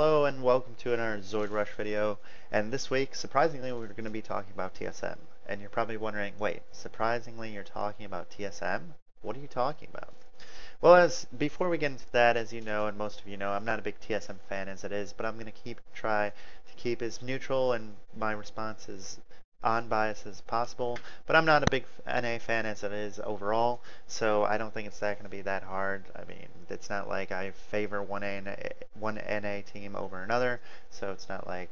Hello and welcome to another ZoidRush video. And this week, surprisingly, we're going to be talking about TSM. And you're probably wondering, wait, surprisingly you're talking about TSM? What are you talking about? Well, before we get into that, as you know, and most of you know, I'm not a big TSM fan as it is, but I'm going to try to keep as neutral and my response as unbiased as possible. But I'm not a big NA fan as it is overall, so I don't think it's going to be that hard. I mean, it's not like I favor one NA team over another, so it's not like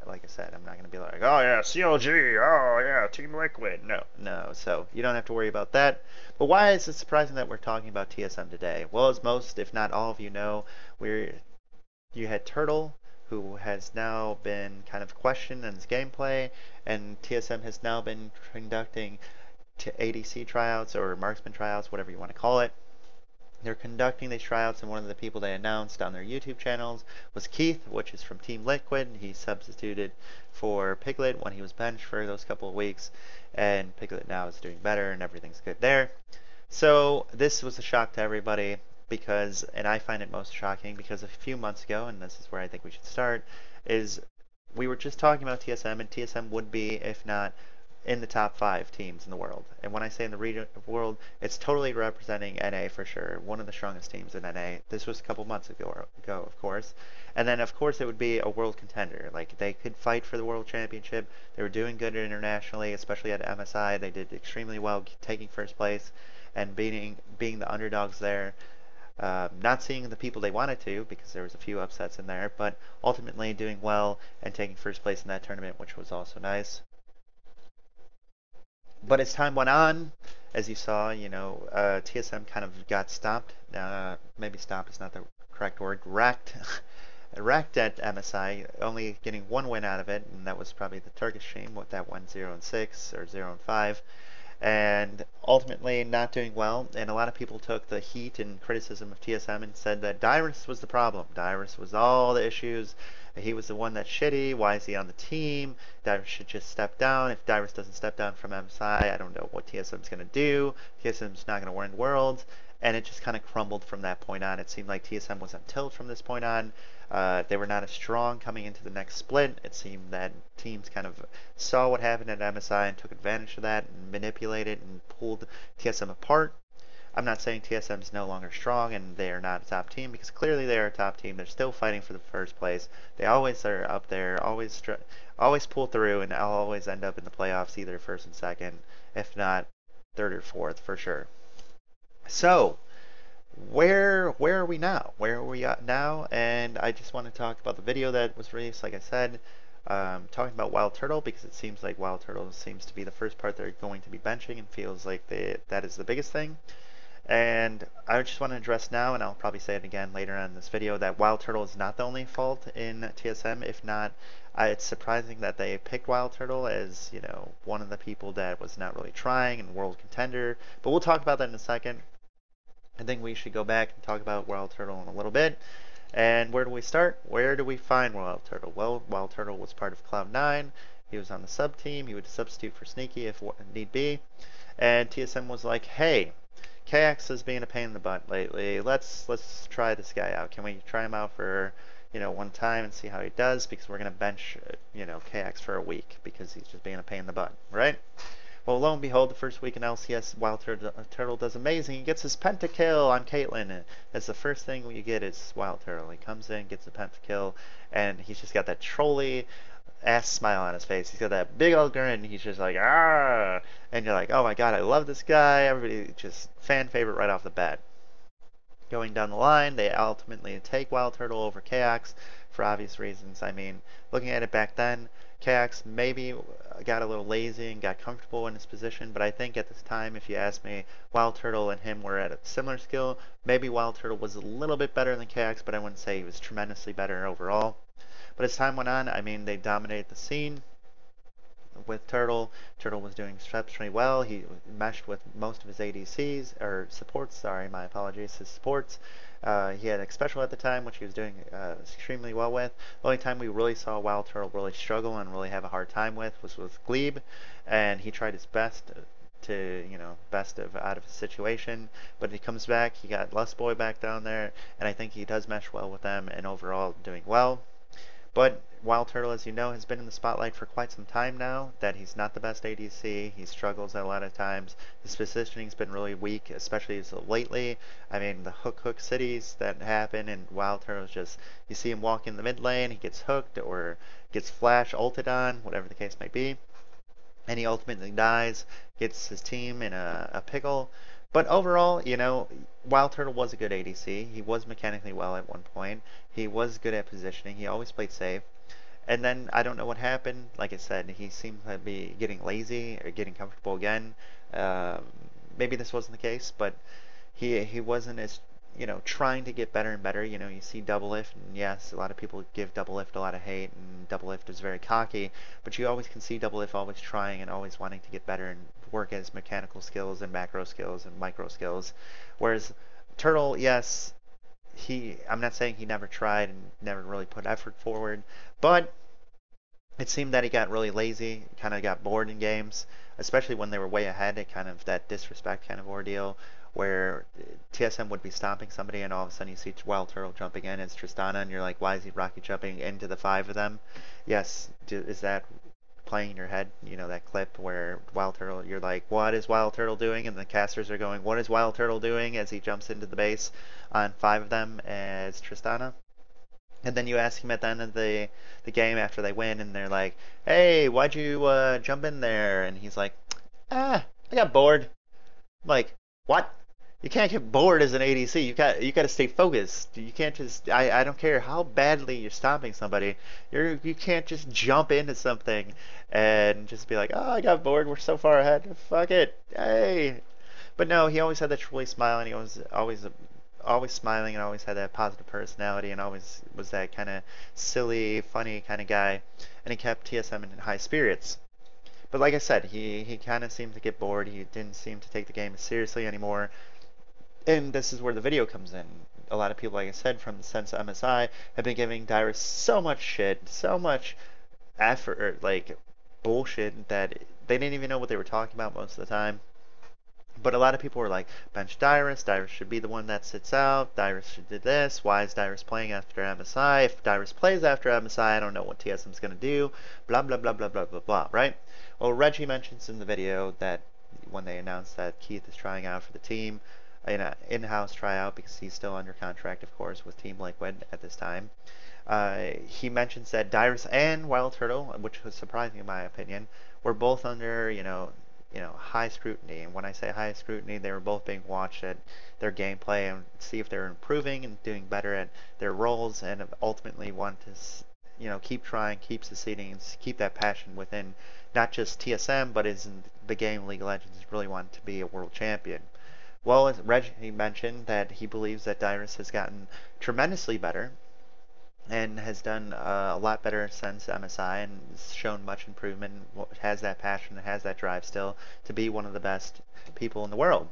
I said, I'm not going to be like, oh yeah, CLG, oh yeah, Team Liquid. No. So you don't have to worry about that. But why is it surprising that we're talking about TSM today? Well, as most, if not all of you know, you had Turtle, who has now been kind of questioned in his gameplay, and TSM has now been conducting ADC tryouts or Marksman tryouts, whatever you want to call it. They're conducting these tryouts, and one of the people they announced on their YouTube channels was Keith, which is from Team Liquid. He substituted for Piglet when he was benched for those couple of weeks, and Piglet now is doing better, and everything's good there. So this was a shock to everybody because, and I find it most shocking because a few months ago, and this is where I think we should start, is we were just talking about TSM, and TSM would be, if not in the top 5 teams in the world. And when I say in the region of world, it's totally representing NA for sure. One of the strongest teams in NA. This was a couple months ago, of course. And then, of course, it would be a world contender. Like, they could fight for the world championship. They were doing good internationally, especially at MSI. They did extremely well, taking first place and being the underdogs there. Not seeing the people they wanted to, because there was a few upsets in there, but ultimately doing well and taking first place in that tournament, which was also nice. But as time went on, as you saw, TSM kind of got stopped. Maybe stopped is not the correct word. Wrecked. Wrecked at MSI, only getting one win out of it, and that was probably the Turkish team with that one 0-6 or 0-5. And ultimately not doing well, and a lot of people took the heat and criticism of TSM and said that Dyrus was the problem. Dyrus was all the issues. He was the one that's shitty. Why is he on the team? Dyrus should just step down. If Dyrus doesn't step down from MSI, I don't know what TSM's going to do. TSM's not going to win Worlds. And it just kind of crumbled from that point on. It seemed like TSM was on tilt from this point on. They were not as strong coming into the next split. It seemed that teams kind of saw what happened at MSI and took advantage of that and manipulated and pulled TSM apart. I'm not saying TSM is no longer strong and they are not a top team, because clearly they are a top team. They're still fighting for the first place. They always are up there, always pull through, and always end up in the playoffs, either first and second, if not third or fourth for sure. So, where are we now? Where are we at now? And I just want to talk about the video that was released, like I said, talking about Wild Turtle, because it seems like Wild Turtle seems to be the first part they're going to be benching, and feels like that is the biggest thing. And I just want to address now, and I'll probably say it again later on in this video, that Wild Turtle is not the only fault in TSM. If not, it's surprising that they picked Wild Turtle as, one of the people that was not really trying and world contender. But we'll talk about that in a second. I think we should go back and talk about Wild Turtle in a little bit. And where do we start? Where do we find Wild Turtle? Well, Wild Turtle was part of Cloud9. He was on the sub team. He would substitute for Sneaky if need be. And TSM was like, hey, KX is being a pain in the butt lately. Let's try this guy out. Can we try him out for, one time and see how he does? Because we're going to bench, KX for a week because he's just being a pain in the butt, right? Well, lo and behold, the first week in LCS, Wild Turtle does amazing. He gets his pentakill on Caitlyn. That's the first thing you get is Wild Turtle. He comes in, gets a pentakill, and he's just got that trolly ass smile on his face. He's got that big old grin. He's just like, ah! And you're like, oh my god, I love this guy. Everybody just fan favorite right off the bat. Going down the line, they ultimately take Wild Turtle over KX for obvious reasons. I mean, looking at it back then, KX maybe got a little lazy and got comfortable in his position, but I think at this time, if you ask me, Wild Turtle and him were at a similar skill. Maybe Wild Turtle was a little bit better than KX, but I wouldn't say he was tremendously better overall. But as time went on, I mean, they dominated the scene with Turtle. Turtle was doing exceptionally well. He meshed with most of his ADCs, or supports, sorry, my apologies, his supports. He had a special at the time, which he was doing extremely well with. The only time we really saw Wild Turtle really struggle and really have a hard time with was with Glebe, and he tried his best to, best of out of his situation. But he comes back, he got Lustboy back down there, and I think he does mesh well with them and overall doing well. But Wild Turtle, as you know, has been in the spotlight for quite some time now, that he's not the best ADC. He struggles a lot of times. His positioning's been really weak, especially lately. I mean, the hook cities that happen, and Wild Turtle's just, you see him walk in the mid lane, he gets hooked or gets flash ulted on, whatever the case might be, and he ultimately dies, gets his team in a pickle. But overall, Wild Turtle was a good ADC. He was mechanically well at one point. He was good at positioning. He always played safe. And then I don't know what happened. Like I said, he seemed to be getting lazy or getting comfortable again. Um, Maybe this wasn't the case, but he wasn't as trying to get better and better. You see Doublelift, and yes, a lot of people give Doublelift a lot of hate, and Doublelift is very cocky, but you always can see Doublelift always trying and always wanting to get better and work his mechanical skills and macro skills and micro skills. Whereas Turtle, yes, I'm not saying he never tried and never really put effort forward, but it seemed that he got really lazy, kind of got bored in games, especially when they were way ahead. It kind of that disrespect kind of ordeal where TSM would be stomping somebody and all of a sudden you see Wild Turtle jumping in as Tristana and you're like, why is he rocket jumping into the five of them? Yes, is that playing in your head? That clip where Wild Turtle, you're like, what is Wild Turtle doing? And the casters are going, what is Wild Turtle doing? As he jumps into the base on five of them as Tristana. And then you ask him at the end of the game after they win, and they're like, "Hey, why'd you jump in there?" And he's like, "Ah, I got bored." I'm like, what? You can't get bored as an ADC. You got to stay focused. You can't just. I don't care how badly you're stopping somebody. You can't just jump into something and just be like, "Oh, I got bored. We're so far ahead. Fuck it. Hey." But no, he always had that truly smile, and he was always smiling and always had that positive personality and always was that kind of silly, funny kind of guy, and he kept TSM in high spirits. But like I said, he kind of seemed to get bored. He didn't seem to take the game seriously anymore. And this is where the video comes in. A lot of people, like I said, from the sense of MSI, have been giving Dyrus so much shit, so much effort, like bullshit, that they didn't even know what they were talking about most of the time. But a lot of people were like, bench Dyrus, Dyrus should be the one that sits out, Dyrus should do this, why is Dyrus playing after MSI? If Dyrus plays after MSI, I don't know what TSM's going to do, blah, blah, blah, blah, blah, blah, blah, right? Well, Reggie mentions in the video that when they announced that Keith is trying out for the team, in an in-house tryout, because he's still under contract, of course, with Team Liquid at this time, he mentions that Dyrus and Wild Turtle, which was surprising in my opinion, were both under, high scrutiny. And when I say high scrutiny, they were both being watched at their gameplay and see if they're improving and doing better at their roles, and ultimately want to, keep trying, keep succeeding, and keep that passion within not just TSM, but is in the game League of Legends, really want to be a world champion. Well, Reggie mentioned that he believes that Dyrus has gotten tremendously better and has done a lot better since MSI and has shown much improvement, has that passion, has that drive still to be one of the best people in the world.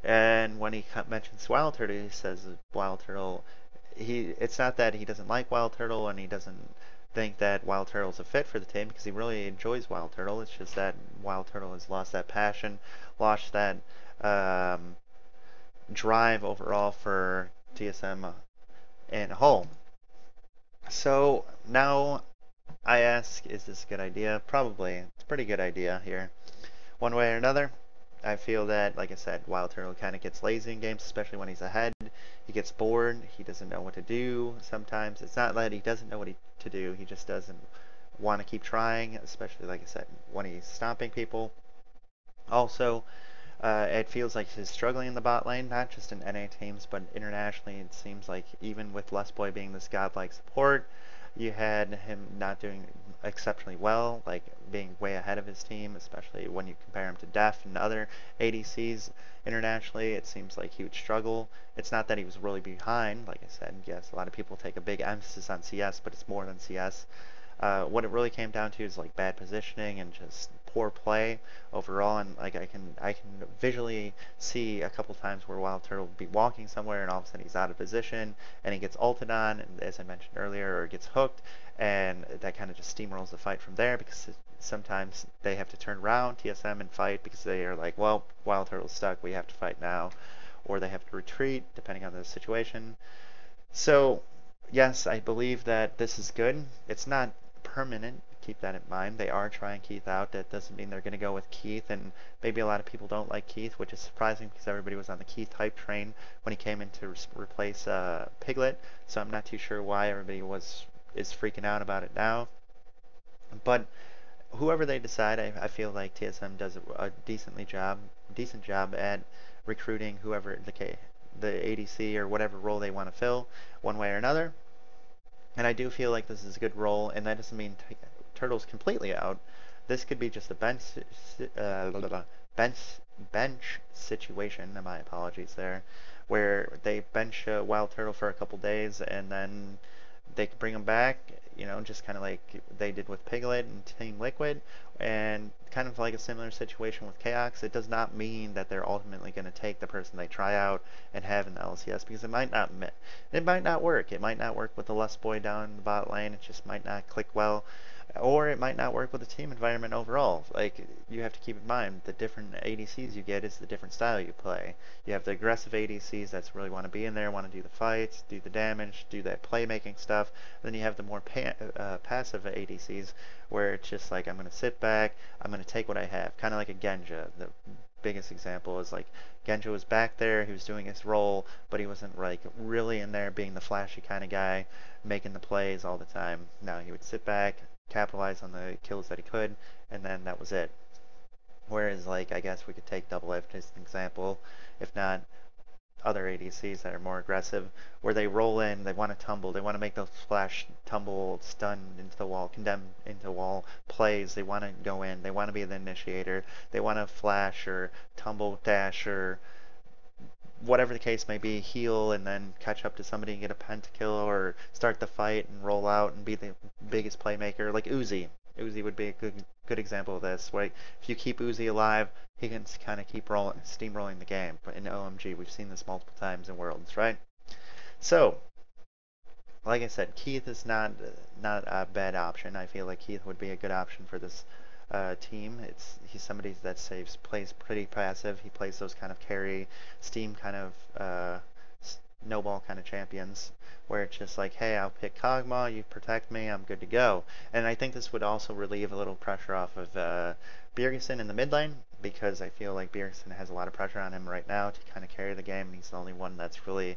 And when he mentions Wild Turtle, he says Wild Turtle, it's not that he doesn't like Wild Turtle and he doesn't think that Wild Turtle's a fit for the team, because he really enjoys Wild Turtle. It's just that Wild Turtle has lost that passion, lost that drive overall for TSM in a whole. So now I ask, is this a good idea? Probably. It's a pretty good idea here. One way or another, I feel that, like I said, Wild Turtle kind of gets lazy in games, especially when he's ahead. He gets bored. He doesn't know what to do sometimes. It's not that he doesn't know what to do. He just doesn't want to keep trying, especially, like I said, when he's stomping people. Also, it feels like he's struggling in the bot lane, not just in NA teams, but internationally. It seems like even with Lustboy being this godlike support, you had him not doing exceptionally well, like being way ahead of his team, especially when you compare him to Def and other ADCs internationally. It seems like he would struggle. It's not that he was really behind, like I said. Yes, a lot of people take a big emphasis on CS, but it's more than CS. What it really came down to is like bad positioning and just poor play overall, and like I can visually see a couple times where Wild Turtle will be walking somewhere and all of a sudden he's out of position and he gets ulted on, and as I mentioned earlier, or gets hooked, and that kind of just steamrolls the fight from there because sometimes they have to turn around TSM and fight because they are like, well, Wild Turtle's stuck, we have to fight now, or they have to retreat depending on the situation. So yes, I believe that this is good. It's not permanent. Keep that in mind. They are trying Keith out. That doesn't mean they're going to go with Keith. And maybe a lot of people don't like Keith, which is surprising because everybody was on the Keith hype train when he came in to replace Piglet. So I'm not too sure why everybody is freaking out about it now. But whoever they decide, I feel like TSM does a decent job at recruiting whoever the ADC or whatever role they want to fill, one way or another. And I do feel like this is a good role, and that doesn't mean Turtle's completely out. This could be just a bench bench situation. And my apologies there, where they bench Wild Turtle for a couple days, and then they could bring him back, just kind of like they did with Piglet and Team Liquid, and kind of like a similar situation with Chaos. It does not mean that they're ultimately going to take the person they try out and have in the LCS, because it might not work. It might not work with the Lust Boy down in the bot lane. It just might not click well. Or it might not work with the team environment overall. Like, you have to keep in mind, the different ADCs you get is the different style you play. You have the aggressive ADCs that really want to be in there, want to do the fights, do the damage, do that playmaking stuff. Then you have the more passive ADCs, where it's just like, I'm going to sit back, I'm going to take what I have. Kind of like a Genja. The biggest example is like, Genja was back there, he was doing his role, but he wasn't like really in there being the flashy kind of guy, making the plays all the time. No, he would sit back, capitalize on the kills that he could, and then that was it. Whereas, like, I guess we could take Double F as an example, if not other ADCs that are more aggressive, where they roll in, they want to tumble, they want to make those flash, tumble, stun into the wall, condemn into the wall plays, they want to go in, they want to be the initiator, they want to flash or tumble dash or whatever the case may be, heal and then catch up to somebody and get a pentakill, or start the fight and roll out and be the biggest playmaker, like Uzi. Uzi would be a good example of this. Where if you keep Uzi alive, he can kind of keep steamrolling the game. But in OMG, we've seen this multiple times in Worlds, right? So, like I said, Keith is not a bad option. I feel like Keith would be a good option for this team. He's somebody that plays pretty passive. He plays those kind of carry, steam kind of snowball kind of champions, where it's just like, hey, I'll pick Kog'Maw, you protect me, I'm good to go. And I think this would also relieve a little pressure off of Bjergsen in the mid lane, because I feel like Bjergsen has a lot of pressure on him right now to kind of carry the game, and he's the only one that's really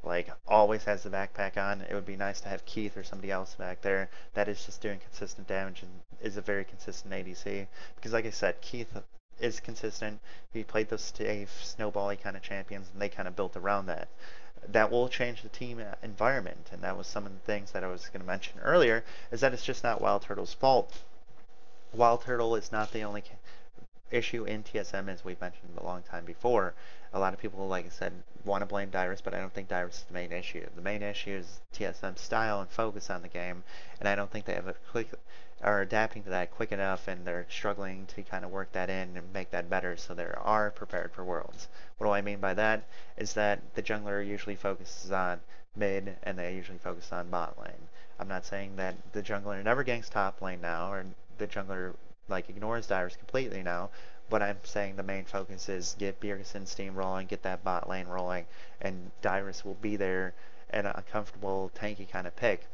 like always has the backpack on. It would be nice to have Keith or somebody else back there that is just doing consistent damage and is a very consistent ADC. Because like I said, Keith is consistent. He played those safe, snowbally kind of champions, and they kind of built around that. That will change the team environment, and that was some of the things that I was going to mention earlier, is that it's just not Wild Turtle's fault. Wild Turtle is not the only issue in TSM, as we've mentioned a long time before. A lot of people, like I said, want to blame Dyrus, but I don't think Dyrus is the main issue. The main issue is TSM's style and focus on the game, and I don't think they are adapting to that quick enough, and they're struggling to kind of work that in and make that better so they are prepared for Worlds. What do I mean by that? Is that the jungler usually focuses on mid, and they usually focus on bot lane. I'm not saying that the jungler never ganks top lane now, or the jungler like ignores Dyrus completely now, but I'm saying the main focus is get Bjergsen steam rolling, get that bot lane rolling, and Dyrus will be there and a comfortable tanky kind of pick.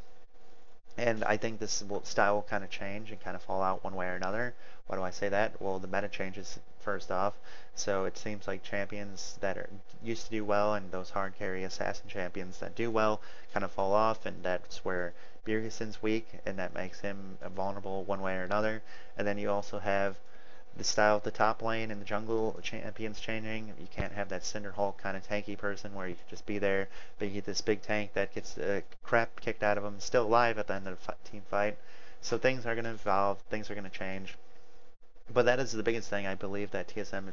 And I think this style will kind of change and kind of fall out one way or another. Why do I say that? Well, the meta changes first off, so it seems like champions that used to do well and those hard carry assassin champions that do well kind of fall off, and that's where Bjergsen's weak, and that makes him vulnerable one way or another. And then you also have the style of the top lane and the jungle champions changing. You can't have that Cinder Hulk kind of tanky person where you can just be there, but you get this big tank that gets crap kicked out of him, still alive at the end of the team fight. So things are going to evolve, things are going to change. But that is the biggest thing. I believe that TSM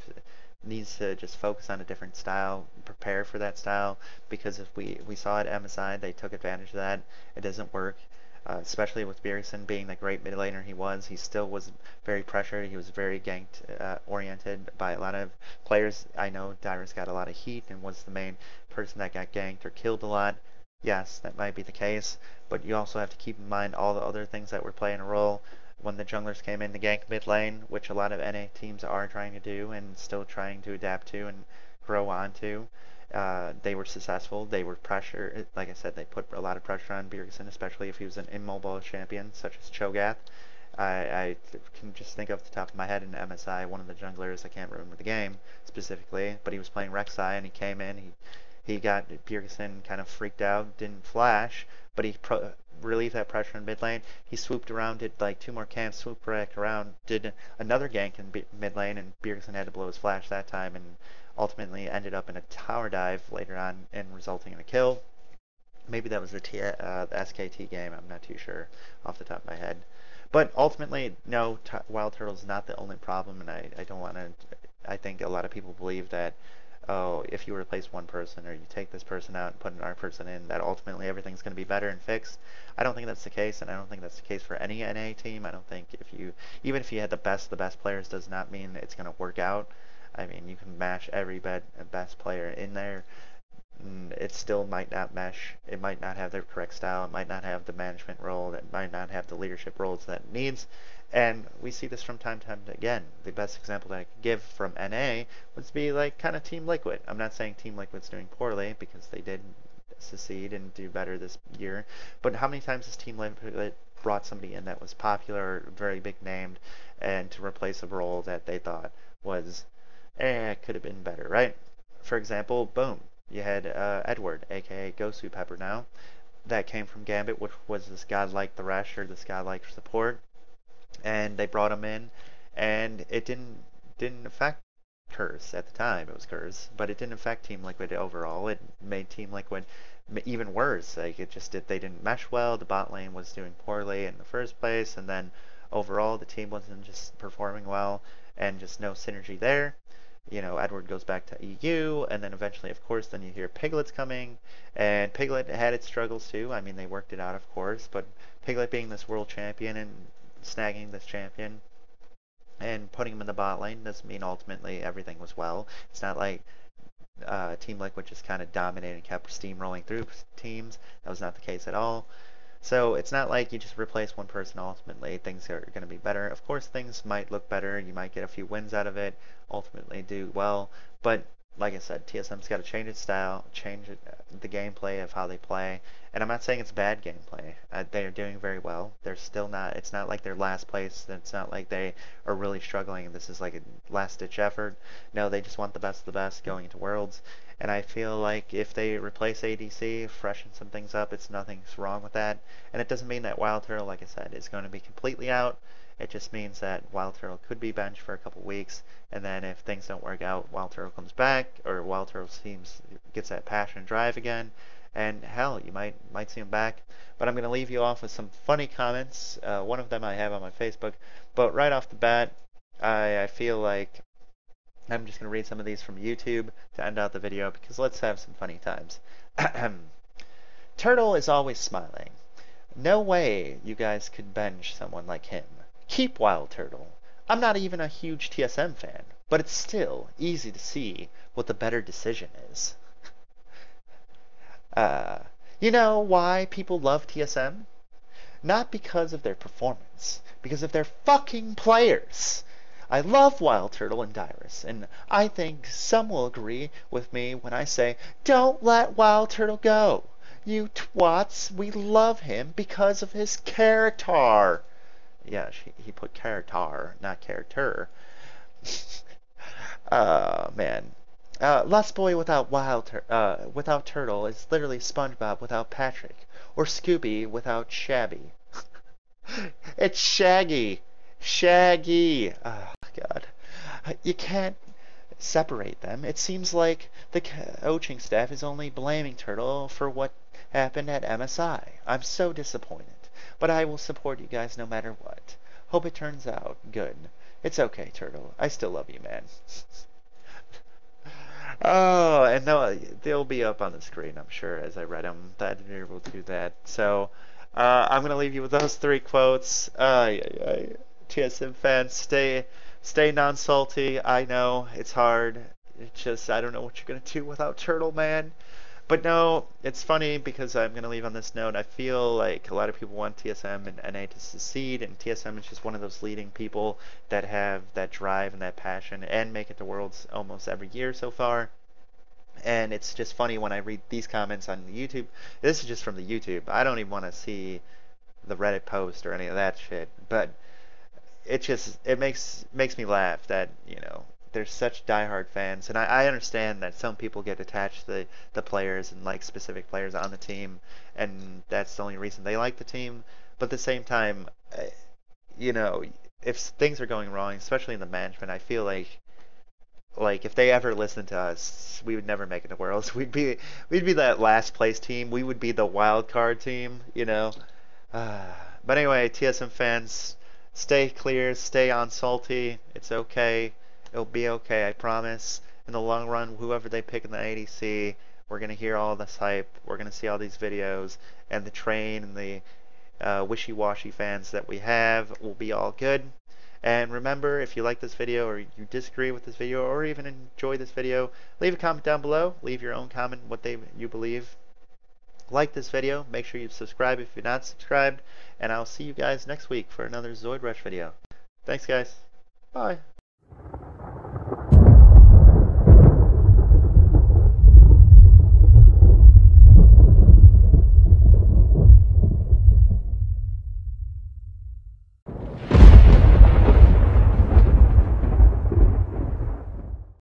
needs to just focus on a different style, prepare for that style, because if we saw at MSI, they took advantage of that. It doesn't work. especially with Bjergsen being the great mid laner he was. He still was very pressured. He was very ganked oriented by a lot of players. I know Dyrus got a lot of heat and was the main person that got ganked or killed a lot. Yes, that might be the case, but you also have to keep in mind all the other things that were playing a role when the junglers came in to gank mid lane, which a lot of NA teams are trying to do and still trying to adapt to and grow onto. They were successful. They were pressure. Like I said, they put a lot of pressure on Bjergsen, especially if he was an immobile champion such as Cho'Gath. I can just think off the top of my head in MSI, one of the junglers, I can't remember the game specifically, but he was playing Rek'Sai and he came in, he got Bjergsen kind of freaked out, didn't flash, but he relieved that pressure in mid lane. He swooped around, did like 2 more camps, swooped back around, did another gank in mid lane, and Bjergsen had to blow his flash that time, and ultimately ended up in a tower dive later on and resulting in a kill. Maybe that was the SKT game, I'm not too sure off the top of my head. But ultimately, no, Wild Turtle is not the only problem, and I don't want to. I think a lot of people believe that, oh, if you replace one person or you take this person out and put another person in, that ultimately everything's going to be better and fixed. I don't think that's the case, and I don't think that's the case for any NA team. I don't think even if you had the best of the best players, does not mean it's going to work out. I mean, you can mash every best player in there. It still might not mesh. It might not have the correct style. It might not have the management role. It might not have the leadership roles that it needs. And we see this from time to time again. The best example that I could give from NA would be like kind of Team Liquid. I'm not saying Team Liquid's doing poorly because they did succeed and do better this year. But how many times has Team Liquid brought somebody in that was popular, very big named, and to replace a role that they thought was, could have been better, right? For example, boom. You had Edward, aka Gosu Pepper now, that came from Gambit, which was this godlike Thresh or this godlike support, and they brought him in, and it didn't affect Curse at the time. It was Curse, but it didn't affect Team Liquid overall. It made Team Liquid even worse. Like it just they didn't mesh well. The bot lane was doing poorly in the first place, and then overall the team wasn't just performing well, and just no synergy there. You know, Edward goes back to EU, and then eventually, of course, then you hear Piglet's coming, and Piglet had its struggles too. I mean, they worked it out, of course, but Piglet being this world champion and snagging this champion and putting him in the bot lane doesn't mean ultimately everything was well. It's not like Team Liquid just kind of dominated and kept steamrolling through teams. That was not the case at all. So it's not like you just replace one person ultimately things are going to be better. Of course things might look better, you might get a few wins out of it, ultimately do well, but like I said, TSM's got to change its style, change the gameplay of how they play, and I'm not saying it's bad gameplay. They are doing very well. They're still not, it's not like they're last place, it's not like they are really struggling and this is like a last-ditch effort. No, they just want the best of the best going into Worlds, and I feel like if they replace ADC, freshen some things up, nothing's wrong with that, and it doesn't mean that Wild Turtle, like I said, is going to be completely out. It just means that Wild Turtle could be benched for a couple weeks, and then if things don't work out, Wild Turtle comes back, or Wild Turtle gets that passion and drive again, and hell, you might see him back. But I'm going to leave you off with some funny comments. One of them I have on my Facebook, but right off the bat, I feel like I'm just going to read some of these from YouTube to end out the video, because let's have some funny times. Turtle is always smiling. No way you guys could bench someone like him. Keep Wild Turtle. I'm not even a huge TSM fan, but it's still easy to see what the better decision is. You know why people love TSM? Not because of their performance, because of their fucking players. I love Wild Turtle and Dyrus, and I think some will agree with me when I say, don't let Wild Turtle go. You twats, we love him because of his character. Yeah, he put character, not character. Man. Lost Boy without without Turtle is literally SpongeBob without Patrick, or Scooby without Shabby. It's Shaggy. Shaggy. Oh, God. You can't separate them. It seems like the coaching staff is only blaming Turtle for what happened at MSI. I'm so disappointed. But I will support you guys no matter what. Hope it turns out good. It's okay, Turtle. I still love you, man. Oh, and they'll be up on the screen, I'm sure, as I read them. That they're able to do that. So, I'm gonna leave you with those three quotes. TSM fans, stay non-salty. I know it's hard. It's just I don't know what you're gonna do without Turtle Man. But no, it's funny because I'm going to leave on this note. I feel like a lot of people want TSM and NA to succeed, and TSM is just one of those leading people that have that drive and that passion and make it to Worlds almost every year so far. And it's just funny when I read these comments on YouTube. This is just from the YouTube. I don't even want to see the Reddit post or any of that shit. But it makes me laugh that there's such diehard fans, and I understand that some people get attached to the players and like specific players on the team, and that's the only reason they like the team. But at the same time, you know, if things are going wrong, especially in the management, I feel like if they ever listened to us, we would never make it to Worlds. We'd be that last place team. We would be the wild card team. Uh, but anyway, TSM fans, stay clear, stay on salty. It's okay. It'll be okay, I promise. In the long run, whoever they pick in the ADC, we're gonna hear all this hype. We're gonna see all these videos, and the train and the wishy-washy fans that we have will be all good. And remember, if you like this video or you disagree with this video or even enjoy this video, leave a comment down below. Leave your own comment what you believe. Like this video. Make sure you subscribe if you're not subscribed. And I'll see you guys next week for another ZoidRush video. Thanks, guys. Bye.